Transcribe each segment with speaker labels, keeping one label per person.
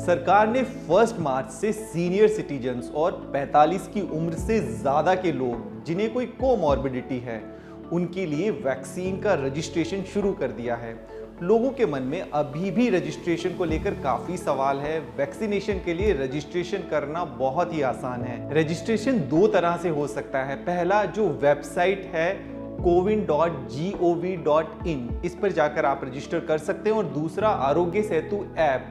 Speaker 1: सरकार ने 1 मार्च से सीनियर सिटीजन्स और 45 की उम्र से ज़्यादा के लोग जिन्हें कोई कोमॉर्बिडिटी है उनके लिए वैक्सीन का रजिस्ट्रेशन शुरू कर दिया है। लोगों के मन में अभी भी रजिस्ट्रेशन को लेकर काफ़ी सवाल है। वैक्सीनेशन के लिए रजिस्ट्रेशन करना बहुत ही आसान है। रजिस्ट्रेशन 2 तरह से हो सकता है। पहला जो वेबसाइट है cowin.gov.in, इस पर जाकर आप रजिस्टर कर सकते हैं। और दूसरा आरोग्य सेतु ऐप,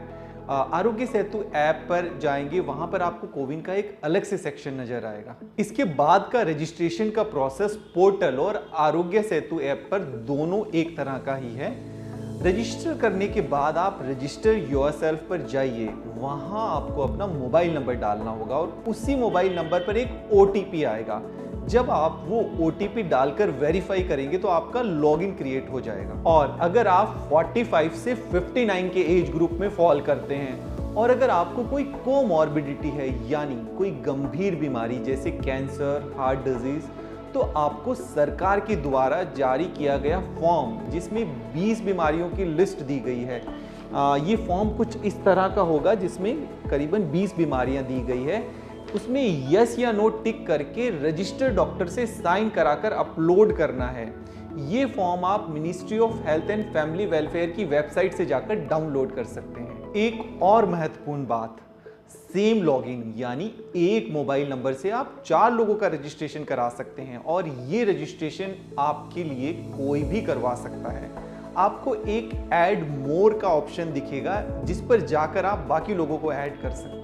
Speaker 1: आरोग्य सेतु ऐप पर जाएंगे, वहां पर आपको कोविन का एक अलग से सेक्शन नजर आएगा। इसके बाद का रजिस्ट्रेशन का प्रोसेस पोर्टल और आरोग्य सेतु ऐप पर दोनों एक तरह का ही है। रजिस्टर करने के बाद आप रजिस्टर योरसेल्फ पर जाइए, वहां आपको अपना मोबाइल नंबर डालना होगा और उसी मोबाइल नंबर पर एक OTP आएगा। जब आप वो OTP डालकर वेरीफाई करेंगे तो आपका लॉगिन क्रिएट हो जाएगा। और अगर आप 45 से 59 के एज ग्रुप में फॉल करते हैं और अगर आपको कोई कोमॉर्बिडिटी है यानी कोई गंभीर बीमारी जैसे कैंसर, हार्ट डिजीज, तो आपको सरकार के द्वारा जारी किया गया फॉर्म जिसमें 20 बीमारियों की लिस्ट दी गई है, ये फॉर्म कुछ इस तरह का होगा जिसमें करीबन 20 बीमारियां दी गई है। उसमें यस या नो टिक करके रजिस्टर्ड डॉक्टर से साइन कराकर अपलोड करना है। ये फॉर्म आप ministry of health and family welfare की वेबसाइट से जाकर डाउनलोड कर सकते हैं। एक और महत्वपूर्ण बात, सेम लॉगिन यानी एक मोबाइल नंबर से आप 4 लोगों का रजिस्ट्रेशन करा सकते हैं और ये रजिस्ट्रेशन आपके लिए कोई भी करवा सकता है। आपको एक ऐड मोर का ऑप्शन दिखेगा जिस पर जाकर आप बाकी लोगों को ऐड कर सकते हैं।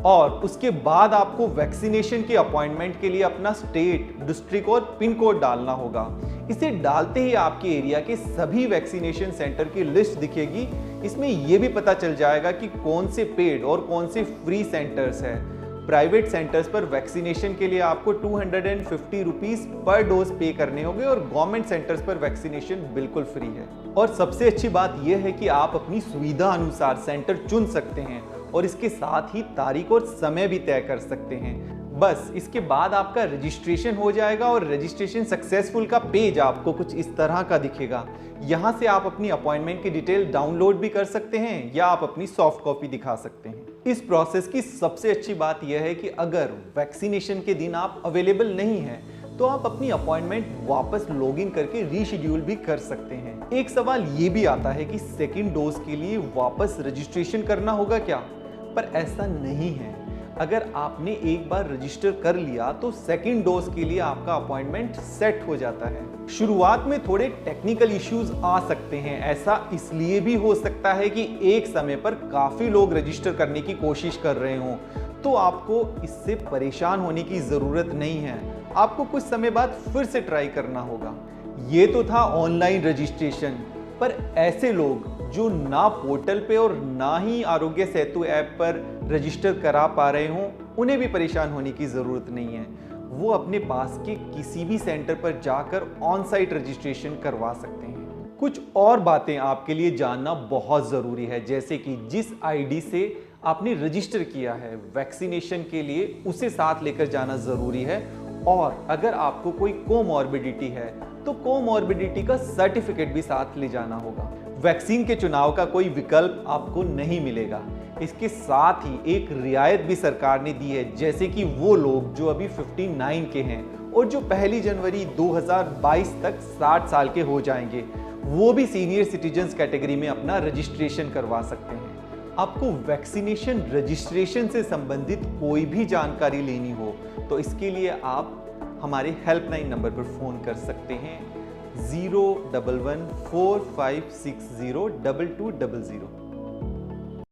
Speaker 1: और उसके बाद आपको वैक्सीनेशन के अपॉइंटमेंट के लिए अपना स्टेट, डिस्ट्रिक्ट और पिन कोड डालना होगा। इसे डालते ही आपके एरिया के सभी वैक्सीनेशन सेंटर की लिस्ट दिखेगी। इसमें यह भी पता चल जाएगा कि कौन से पेड और कौन से फ्री सेंटर्स हैं। प्राइवेट सेंटर्स पर वैक्सीनेशन के लिए आपको 250 रुपीज पर डोज पे करने होंगे और गवर्नमेंट सेंटर्स पर वैक्सीनेशन बिल्कुल फ्री है। और सबसे अच्छी बात यह है कि आप अपनी सुविधा अनुसार सेंटर चुन सकते हैं और इसके साथ ही तारीख और समय भी तय कर सकते हैं। बस इसके बाद आपका रजिस्ट्रेशन हो जाएगा और रजिस्ट्रेशन सक्सेसफुल का पेज आपको कुछ इस तरह का दिखेगा। यहाँ से आप अपनी अपॉइंटमेंट की डिटेल डाउनलोड भी कर सकते हैं या आप अपनी सॉफ्ट कॉपी दिखा सकते हैं। इस प्रोसेस की सबसे अच्छी बात यह है कि अगर वैक्सीनेशन के दिन आप अवेलेबल नहीं हैं तो आप अपनी अपॉइंटमेंट वापस लॉगिन करके रीशेड्यूल भी कर सकते हैं। एक सवाल ये भी आता है कि सेकेंड डोज के लिए वापस रजिस्ट्रेशन करना होगा क्या? पर ऐसा नहीं है। अगर आपने एक बार रजिस्टर कर लिया तो सेकेंड डोज के लिए आपका अपॉइंटमेंट सेट हो जाता है। शुरुआत में थोड़े टेक्निकल इश्यूज आ सकते हैं। ऐसा इसलिए भी हो सकता है कि एक समय पर काफी लोग रजिस्टर करने की कोशिश कर रहे हों, तो आपको इससे परेशान होने की जरूरत नहीं है। आपको कुछ समय बाद फिर से ट्राई करना होगा। ये तो था ऑनलाइन रजिस्ट्रेशन, पर ऐसे लोग जो ना पोर्टल पे और ना ही आरोग्य सेतु ऐप पर रजिस्टर करा पा रहे हों, उन्हें भी परेशान होने की ज़रूरत नहीं है। वो अपने पास के किसी भी सेंटर पर जाकर ऑन साइट रजिस्ट्रेशन करवा सकते हैं। कुछ और बातें आपके लिए जानना बहुत ज़रूरी है, जैसे कि जिस ID से आपने रजिस्टर किया है वैक्सीनेशन के लिए, उसे साथ लेकर जाना ज़रूरी है। और अगर आपको कोई कोमॉर्बिडिटी है तो कोमॉर्बिडिटी का सर्टिफिकेट भी साथ ले जाना होगा। वैक्सीन के चुनाव का कोई विकल्प आपको नहीं मिलेगा। इसके साथ ही एक रियायत भी सरकार ने दी है, जैसे कि वो लोग जो अभी 59 के हैं और जो 1 जनवरी 2022 तक 60 साल के हो जाएंगे, वो भी सीनियर सिटीजन्स कैटेगरी में अपना रजिस्ट्रेशन करवा सकते हैं। आपको वैक्सीनेशन रजिस्ट्रेशन से संबंधित कोई भी जानकारी लेनी हो तो इसके लिए आप हमारे हेल्पलाइन नंबर पर फ़ोन कर सकते हैं 01145602200।